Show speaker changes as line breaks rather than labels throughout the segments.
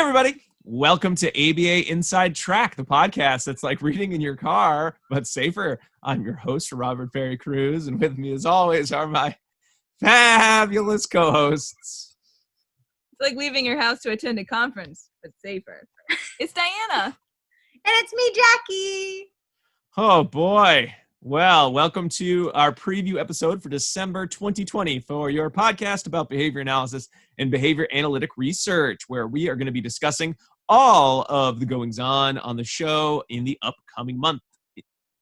everybody. Welcome to ABA Inside Track, the podcast that's like reading in your car, but safer. I'm your host, Robert Ferry Cruz, and with me, as always, are my fabulous co-hosts.
It's like leaving your house to attend a conference, but safer. It's Diana.
And it's me, Jackie.
Oh, boy. Well, welcome to our preview episode for December 2020 for your podcast about behavior analysis and behavior analytic research, where we are going to be discussing all of the goings-on the show in the upcoming month,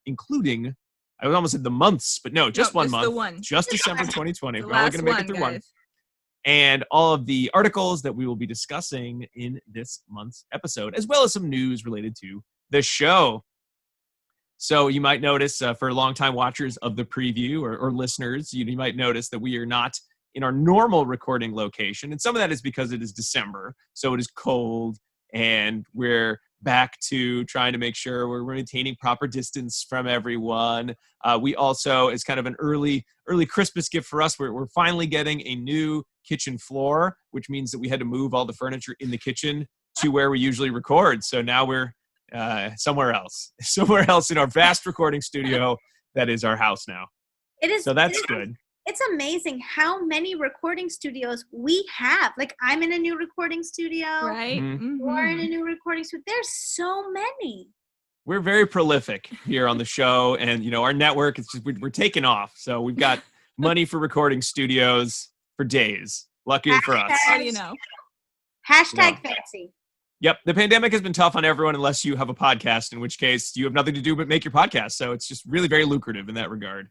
including, I almost said the months, but no, just 1 month. Just December 2020. We're only going to make it through one. And all of the articles that we will be discussing in this month's episode, as well as some news related to the show. So you might notice, for longtime watchers of the preview or listeners, you might notice that we are not in our normal recording location. And some of that is because it is December, so it is cold, and we're back to trying to make sure we're maintaining proper distance from everyone. We also, as kind of an early Christmas gift for us, we're finally getting a new kitchen floor, which means that we had to move all the furniture in the kitchen to where we usually record. So now we're somewhere else in our vast recording studio that is our house now.
It is.
So that's good.
It's amazing how many recording studios we have. Like, I'm in a new recording studio.
Right.
Mm-hmm.
You're in a new recording studio. There's so many.
We're very prolific here on the show, and our network is just we're taking off. So we've got money for recording studios for days. Lucky for us.
How do you know?
Hashtag fancy.
Yep. The pandemic has been tough on everyone unless you have a podcast, in which case you have nothing to do but make your podcast. So it's just really very lucrative in that regard.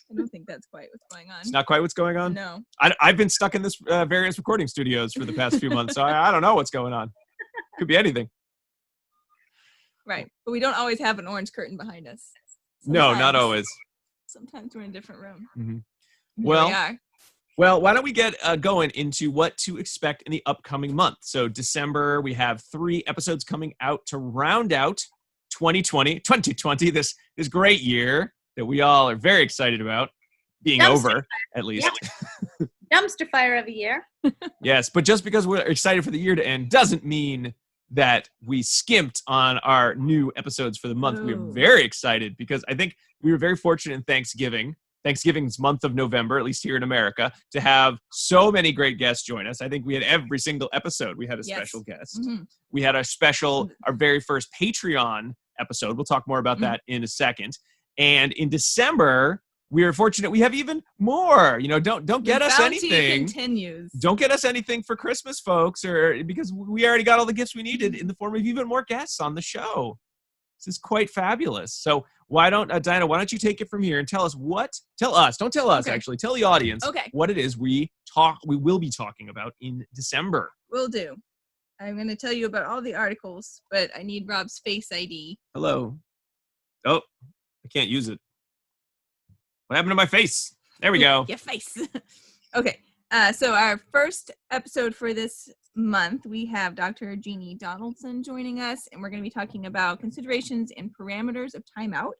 I don't think that's quite what's going on.
It's not quite what's going on?
No.
I've been stuck in this various recording studios for the past few months, so I don't know what's going on. Could be anything.
Right. But we don't always have an orange curtain behind us.
No, not always.
Sometimes we're in a different room.
Mm-hmm.
Well, we are.
Well, why don't we get going into what to expect in the upcoming month? So December, we have 3 episodes coming out to round out 2020, this great year that we all are very excited about being over, at least.
Yep. Dumpster fire of a year.
Yes, but just because we're excited for the year to end doesn't mean that we skimped on our new episodes for the month.
Ooh.
We're very excited because I think we were very fortunate in Thanksgiving's month of November, at least here in America, to have so many great guests join us. I think we had every single episode. We had a special guest. Mm-hmm. We had our very first Patreon episode. We'll talk more about that in a second. And in December, we are fortunate we have even more. Don't get us anything.
Continues.
Don't get us anything for Christmas, folks, or because we already got all the gifts we needed in the form of even more guests on the show. This is quite fabulous. So why don't, Diana, why don't you take it from here and tell us, don't tell us, actually, tell the audience what it is we will be talking about in December.
Will do. I'm going to tell you about all the articles, but I need Rob's Face ID.
Hello. Oh, I can't use it. What happened to my face? There we go.
Your face. Okay. So our first episode for this month, we have Dr. Jeanne Donaldson joining us, and we're going to be talking about considerations and parameters of timeout.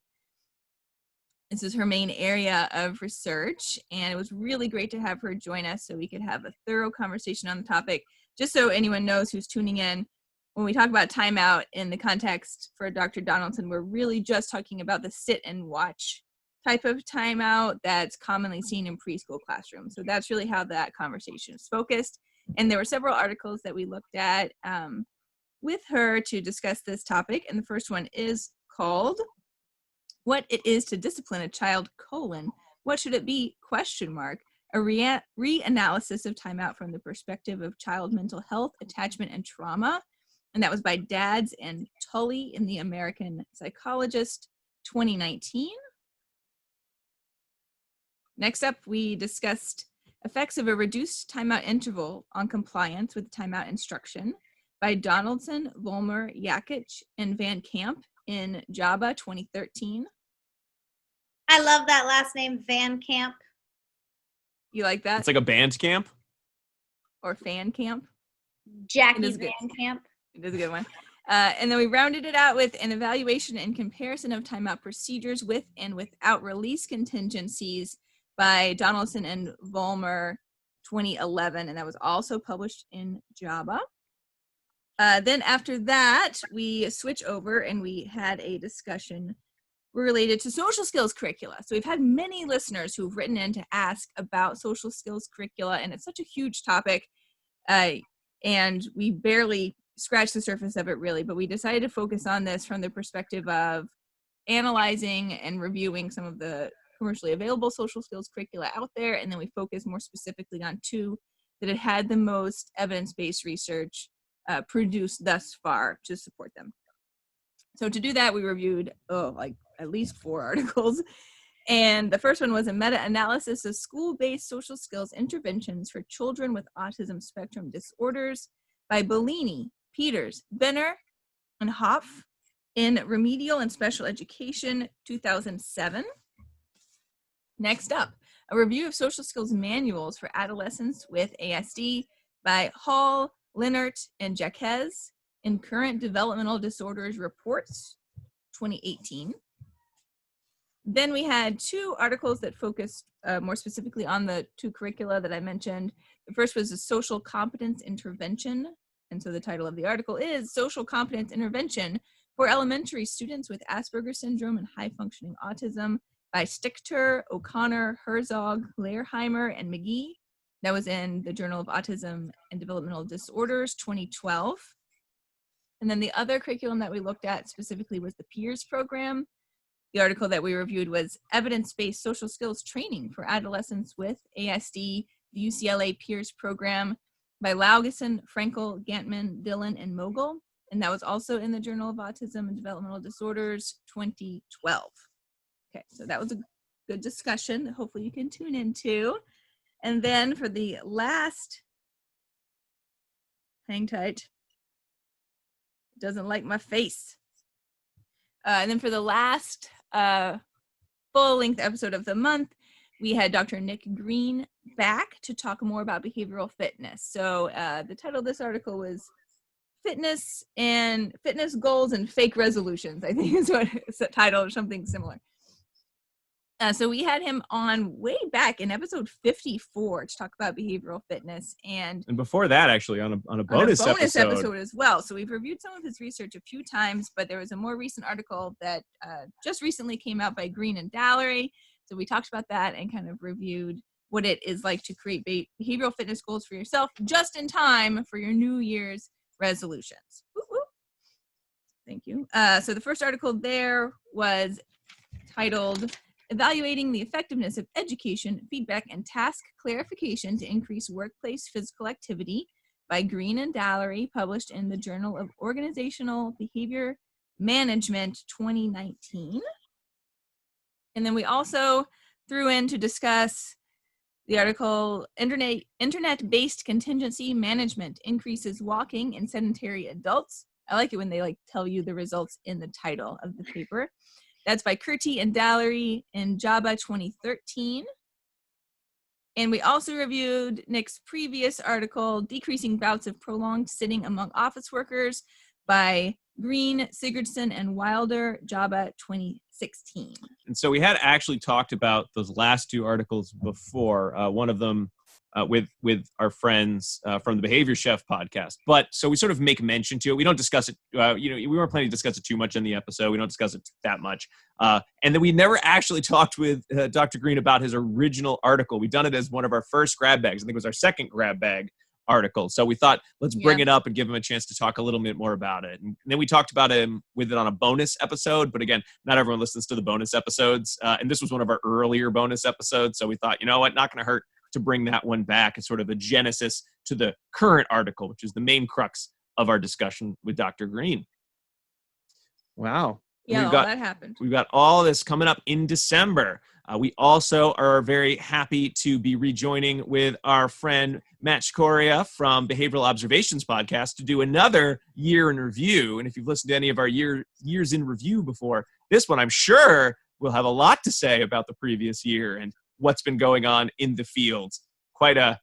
This is her main area of research, and it was really great to have her join us so we could have a thorough conversation on the topic. Just so anyone knows who's tuning in, when we talk about timeout in the context for Dr. Donaldson, we're really just talking about the sit and watch type of timeout that's commonly seen in preschool classrooms. So that's really how that conversation is focused. And there were several articles that we looked at with her to discuss this topic. And the first one is called What It Is to Discipline a Child, What Should It Be? A reanalysis of timeout from the perspective of child mental health, attachment, and trauma. And that was by Dads and Tully in the American Psychologist 2019. Next up, we discussed effects of a reduced timeout interval on compliance with timeout instruction by Donaldson, Vollmer, Yakich, and Van Camp in JABA 2013.
I love that last name, Van Camp.
You like that?
It's like a band camp?
Or fan camp?
Jackie Van Camp.
It is a good one. And then we rounded it out with an evaluation and comparison of timeout procedures with and without release contingencies by Donaldson and Vollmer 2011, and that was also published in JABA. Then after that, we switch over and we had a discussion related to social skills curricula. So we've had many listeners who've written in to ask about social skills curricula, and it's such a huge topic, and we barely scratched the surface of it really, but we decided to focus on this from the perspective of analyzing and reviewing some of the commercially available social skills curricula out there, and then we focus more specifically on two that had had the most evidence-based research produced thus far to support them. So to do that, we reviewed like at least 4 articles. And the first one was a meta-analysis of school-based social skills interventions for children with autism spectrum disorders by Bellini, Peters, Benner, and Hoff in Remedial and Special Education, 2007. Next up, a review of social skills manuals for adolescents with ASD by Hall, Leonard, and Yakich in Current Developmental Disorders Reports, 2018. Then we had 2 articles that focused more specifically on the 2 curricula that I mentioned. The first was a social competence intervention. And so the title of the article is Social Competence Intervention for Elementary Students with Asperger's Syndrome and High Functioning Autism by Stichter, O'Connor, Herzog, Lehrheimer, and McGee. That was in the Journal of Autism and Developmental Disorders, 2012. And then the other curriculum that we looked at specifically was the PEERS program. The article that we reviewed was Evidence-Based Social Skills Training for Adolescents with ASD, the UCLA PEERS program by Laugesen, Frankel, Gantman, Dillon, and Mogul. And that was also in the Journal of Autism and Developmental Disorders, 2012. Okay, so that was a good discussion that hopefully you can tune into. And then for the last, hang tight, it doesn't like my face. And then for the last full-length episode of the month, we had Dr. Nick Green back to talk more about behavioral fitness. So the title of this article was Fitness Goals and Fake Resolutions, I think is what it's the title or something similar. So we had him on way back in episode 54 to talk about behavioral fitness, and
before that, actually, on a bonus episode
as well. So we've reviewed some of his research a few times, but there was a more recent article that just recently came out by Green and Dallery. So we talked about that and kind of reviewed what it is like to create behavioral fitness goals for yourself just in time for your New Year's resolutions. Woo woo. Thank you. So the first article there was titled Evaluating the Effectiveness of Education, Feedback, and Task Clarification to Increase Workplace Physical Activity by Green and Dallery, published in the Journal of Organizational Behavior Management, 2019. And then we also threw in to discuss the article, Internet-Based Contingency Management Increases Walking in Sedentary Adults. I like it when they tell you the results in the title of the paper. That's by Curti and Dallery in JABA 2013. And we also reviewed Nick's previous article, Decreasing Bouts of Prolonged Sitting Among Office Workers by Green, Sigurdsson, and Wilder, JABA 2016.
And so we had actually talked about those last 2 articles before, one of them with our friends from the Behavior Chef podcast. But so we sort of make mention to it. We don't discuss it. We weren't planning to discuss it too much in the episode. We don't discuss it that much. And then we never actually talked with Dr. Green about his original article. We've done it as one of our first grab bags. I think it was our second grab bag article. So we thought, let's bring it up and give him a chance to talk a little bit more about it. And then we talked about him with it on a bonus episode. But again, not everyone listens to the bonus episodes. And this was one of our earlier bonus episodes. So we thought, you know what, not going to hurt to bring that one back as sort of a genesis to the current article, which is the main crux of our discussion with Dr. Green. Wow.
Yeah, that happened.
We've got all this coming up in December. We also are very happy to be rejoining with our friend Matt Shkoria from Behavioral Observations podcast to do another year in review. And if you've listened to any of our years in review before, this one I'm sure will have a lot to say about the previous year and what's been going on in the fields. Quite a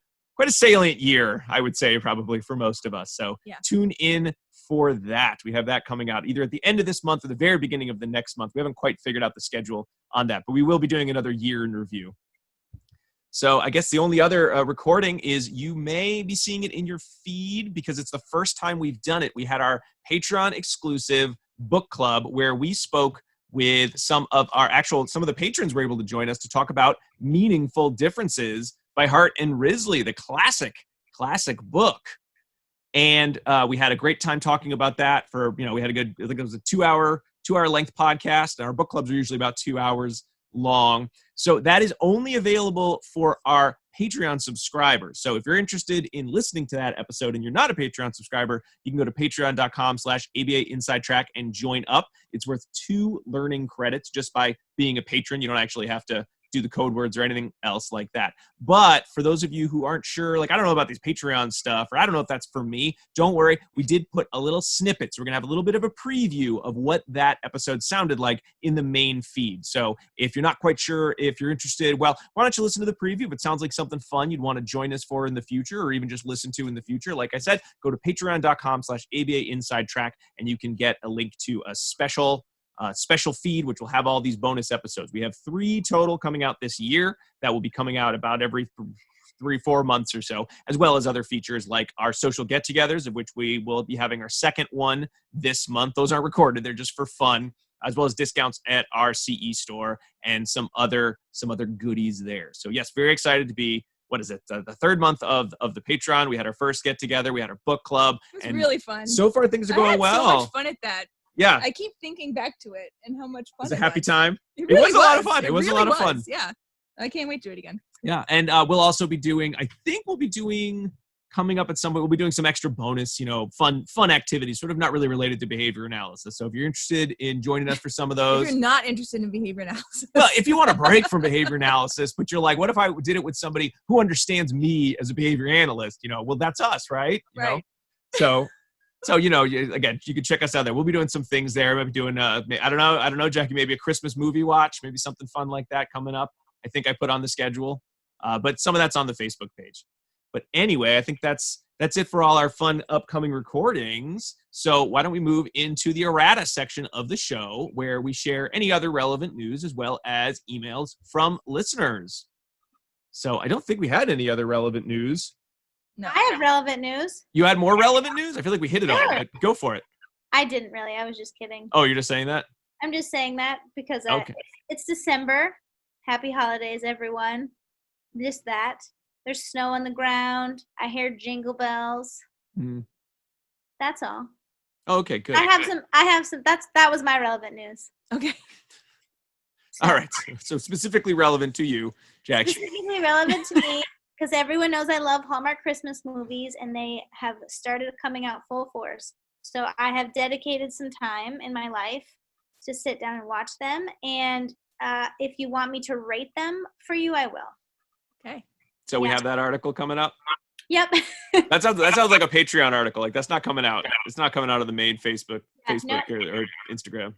salient year, I would say, probably for most of us. So Tune in for that. We have that coming out either at the end of this month or the very beginning of the next month. We haven't quite figured out the schedule on that, but we will be doing another year in review. So I guess the only other recording is you may be seeing it in your feed because it's the first time we've done it. We had our Patreon exclusive book club where we spoke with some of the patrons were able to join us to talk about Meaningful Differences by Hart and Risley, the classic book. And we had a great time talking about that we had I think it was a two hour length podcast. Our book clubs are usually about 2 hours long. So that is only available for our Patreon subscribers. So if you're interested in listening to that episode and you're not a Patreon subscriber, you can go to patreon.com/ABA Inside Track and join up. It's worth 2 learning credits just by being a patron. You don't actually have to do the code words or anything else like that. But for those of you who aren't sure, like, I don't know about these Patreon stuff, or I don't know if that's for me, don't worry. We did put a little snippet. So we're going to have a little bit of a preview of what that episode sounded like in the main feed. So if you're not quite sure if you're interested, well, why don't you listen to the preview? If it sounds like something fun you'd want to join us for in the future, or even just listen to in the future, like I said, go to patreon.com/ABA Inside Track, and you can get a link to a special feed, which will have all these bonus episodes. We have 3 total coming out this year that will be coming out about every 3-4 months or so, as well as other features like our social get-togethers, of which we will be having our second one this month. Those aren't recorded. They're just for fun, as well as discounts at our CE store and some other goodies there. So yes, very excited to be, the 3rd month of the Patreon. We had our first get-together. We had our book club.
It was really fun.
So far, things are going
I had
well.
so much fun at that.
Yeah.
I keep thinking back to it and how much fun
it was. A happy time.
It really
was a lot of fun. It was
really
a lot of fun.
Yeah. I can't wait to do it again.
Yeah. And we'll also be doing, coming up at some point, we'll be doing some extra bonus, fun activities, sort of not really related to behavior analysis. So if you're interested in joining us for some of those.
If you're not interested in behavior analysis.
Well, if you want a break from behavior analysis, but you're like, what if I did it with somebody who understands me as a behavior analyst? Well, that's us, right? You know? So, again, you can check us out there. We'll be doing some things there. We'll be doing, I don't know, Jackie, maybe a Christmas movie watch, maybe something fun like that coming up. I think I put on the schedule, but some of that's on the Facebook page. But anyway, I think that's it for all our fun upcoming recordings. So why don't we move into the errata section of the show where we share any other relevant news as well as emails from listeners. So I don't think we had any other relevant news.
No. I have relevant news.
You had more relevant news? I feel like we hit it all. But go for it.
I didn't really. I was just kidding.
Oh, you're just saying that?
I'm just saying that because
okay.
It's December. Happy holidays, everyone. Just that. There's snow on the ground. I hear jingle bells. Mm. That's all.
Okay, good.
I have some. That was my relevant news.
Okay.
So,
all right. So specifically relevant to you, Jackie.
Specifically relevant to me. Because everyone knows I love Hallmark Christmas movies, and they have started coming out full force. So I have dedicated some time in my life to sit down and watch them. And if you want me to rate them for you, I will.
Okay.
So we have that article coming up?
Yep.
That sounds like a Patreon article. Like, that's not coming out. It's not coming out of the main Facebook or Instagram.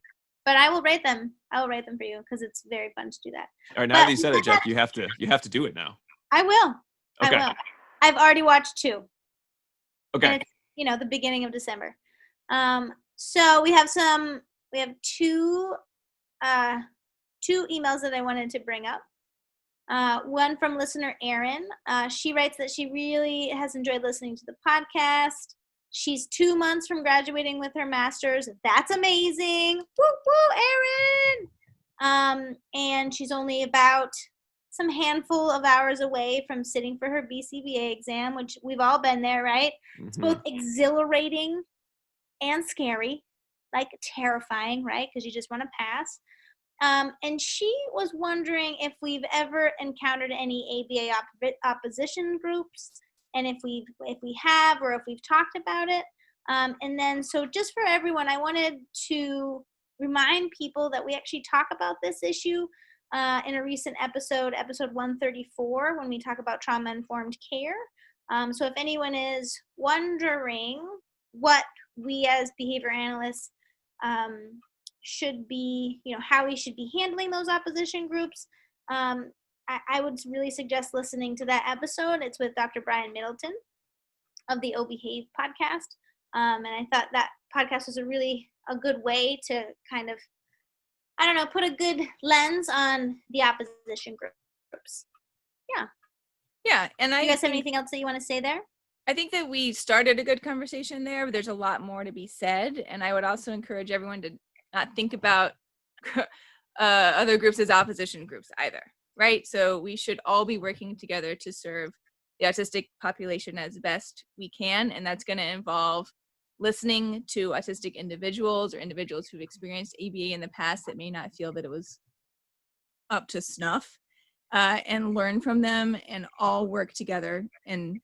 But I will rate them. I will rate them for you because it's very fun to do that.
All right, now that you said it, Jack, you have to do it now.
I will.
Okay.
I will. I've already watched 2.
Okay.
And it's, the beginning of December. So we have 2 emails that I wanted to bring up. One from listener Erin. She writes that she really has enjoyed listening to the podcast. She's 2 months from graduating with her master's. That's amazing. Woo woo, Erin. And she's only about some handful of hours away from sitting for her BCBA exam, which we've all been there, right? Mm-hmm. It's both exhilarating and scary, like terrifying, right? Because you just want to pass. And she was wondering if we've ever encountered any ABA opposition groups, and if we have, or if we've talked about it. And then, so just for everyone, I wanted to remind people that we actually talk about this issue in a recent episode 134, when we talk about trauma-informed care. So if anyone is wondering what we as behavior analysts should be, how we should be handling those opposition groups, I would really suggest listening to that episode. It's with Dr. Brian Middleton of the O-Behave podcast. And I thought that podcast was a good way to kind of, put a good lens on the opposition groups. Yeah.
Yeah, and
You guys have anything else that you want to say there?
I think that we started a good conversation there, but there's a lot more to be said. And I would also encourage everyone to not think about other groups as opposition groups either, right? So we should all be working together to serve the autistic population as best we can. And that's going to involve listening to autistic individuals or individuals who've experienced ABA in the past that may not feel that it was up to snuff, and learn from them and all work together and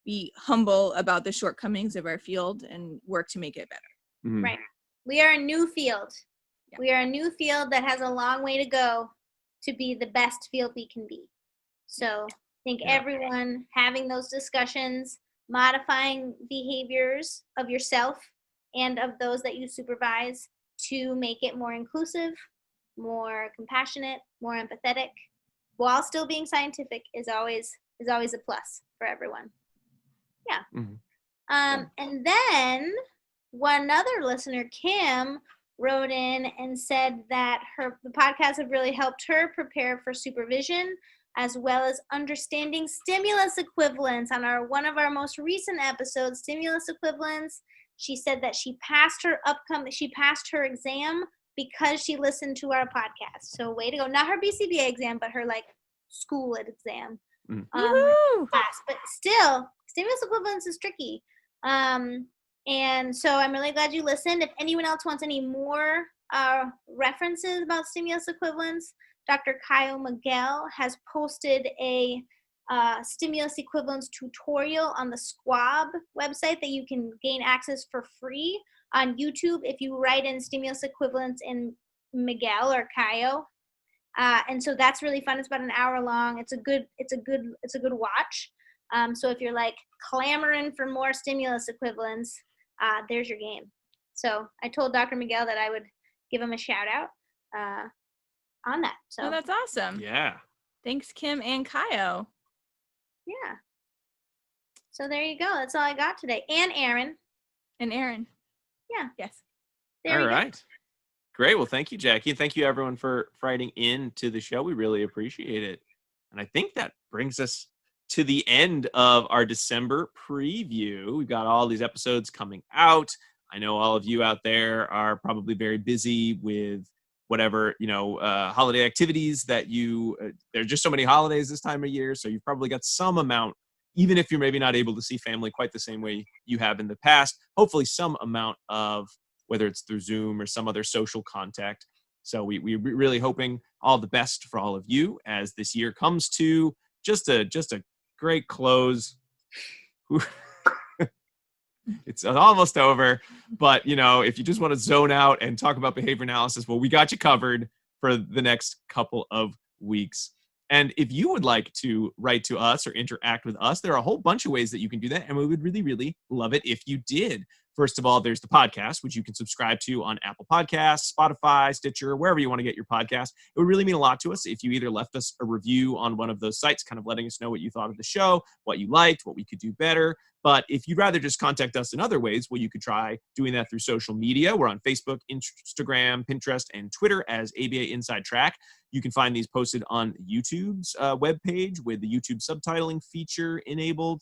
be humble about the shortcomings of our field and work to make it better.
Mhm.
Right. We are a new field.
Yeah.
We are a new field that has a long way to go to be the best field we can be. So I think everyone having those discussions, modifying behaviors of yourself and of those that you supervise to make it more inclusive, more compassionate, more empathetic, while still being scientific is always a plus for everyone. Yeah.
Mhm.
And then one other listener, Kim, wrote in and said that the podcast have really helped her prepare for supervision, as well as understanding stimulus equivalents on one of our most recent episodes, stimulus equivalents. She said that she passed her exam because she listened to our podcast. So way to go. Not her BCBA exam, but her school exam. Class. But still, stimulus equivalence is tricky. And so I'm really glad you listened. If anyone else wants any more references about stimulus equivalence, Dr. Kyle Miguel has posted a stimulus equivalence tutorial on the Squab website that you can gain access for free on YouTube if you write in stimulus equivalence in Miguel or Kyle. And so that's really fun. It's about an hour long. It's a good watch. So if you're clamoring for more stimulus equivalents, there's your game. So I told Dr. Miguel that I would give him a shout out on that. So
that's awesome.
Yeah.
Thanks, Kim and Kyle.
Yeah. So there you go. That's all I got today. And Aaron.
And Aaron.
Yeah.
Yes.
There
All
we
right.
go.
Great. Well, thank you, Jackie. And thank you, everyone, for writing in to the show. We really appreciate it. And I think that brings us to the end of our December preview. We've got all these episodes coming out. I know all of you out there are probably very busy with whatever, holiday activities that there are just so many holidays this time of year. So you've probably got some amount, even if you're maybe not able to see family quite the same way you have in the past, hopefully some amount of, whether it's through Zoom or some other social contact. So we're really hoping all the best for all of you as this year comes to just a great close. It's almost over, but if you just want to zone out and talk about behavior analysis, well, we got you covered for the next couple of weeks. And if you would like to write to us or interact with us, there are a whole bunch of ways that you can do that, and we would really, really love it if you did. First of all, there's the podcast, which you can subscribe to on Apple Podcasts, Spotify, Stitcher, wherever you want to get your podcast. It would really mean a lot to us if you either left us a review on one of those sites, kind of letting us know what you thought of the show, what you liked, what we could do better. But if you'd rather just contact us in other ways, well, you could try doing that through social media. We're on Facebook, Instagram, Pinterest, and Twitter as ABA Inside Track. You can find these posted on YouTube's webpage with the YouTube subtitling feature enabled.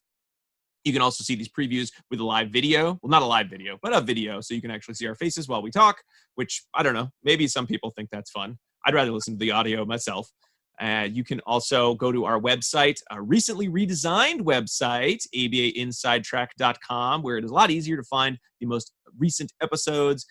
You can also see these previews with a live video. Well, not a live video, but a video. So you can actually see our faces while we talk, which, I don't know, maybe some people think that's fun. I'd rather listen to the audio myself. You can also go to our website, a recently redesigned website, abainsidetrack.com, where it is a lot easier to find the most recent episodes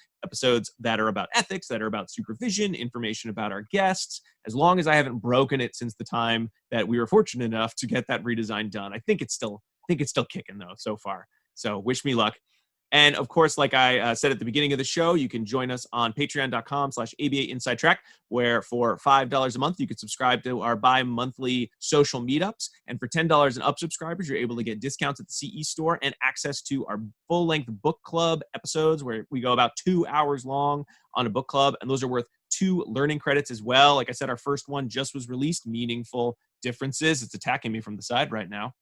that are about ethics, that are about supervision, information about our guests. As long as I haven't broken it since the time that we were fortunate enough to get that redesign done, I think it's still kicking though so far. So wish me luck. And of course, like I said at the beginning of the show, you can join us on patreon.com/ABA Inside Track, where for $5 a month, you can subscribe to our bi-monthly social meetups. And for $10 and up subscribers, you're able to get discounts at the CE store and access to our full-length book club episodes, where we go about 2 hours long on a book club. And those are worth 2 learning credits as well. Like I said, our first one just was released, Meaningful Differences. It's attacking me from the side right now.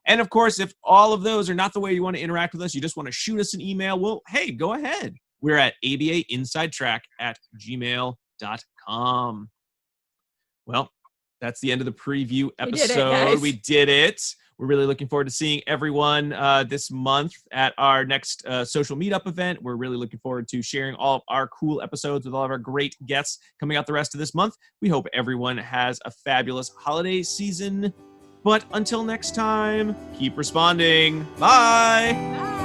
And of course, if all of those are not the way you want to interact with us, you just want to shoot us an email, well, hey, go ahead. We're at abainsidetrack@gmail.com. Well, That's the end of the preview
We did it,
episode.
guys.
We did it. We're really looking forward to seeing everyone this month at our next social meetup event. We're really looking forward to sharing all of our cool episodes with all of our great guests coming out the rest of this month. We hope everyone has a fabulous holiday season. But until next time, keep responding. Bye.
Bye.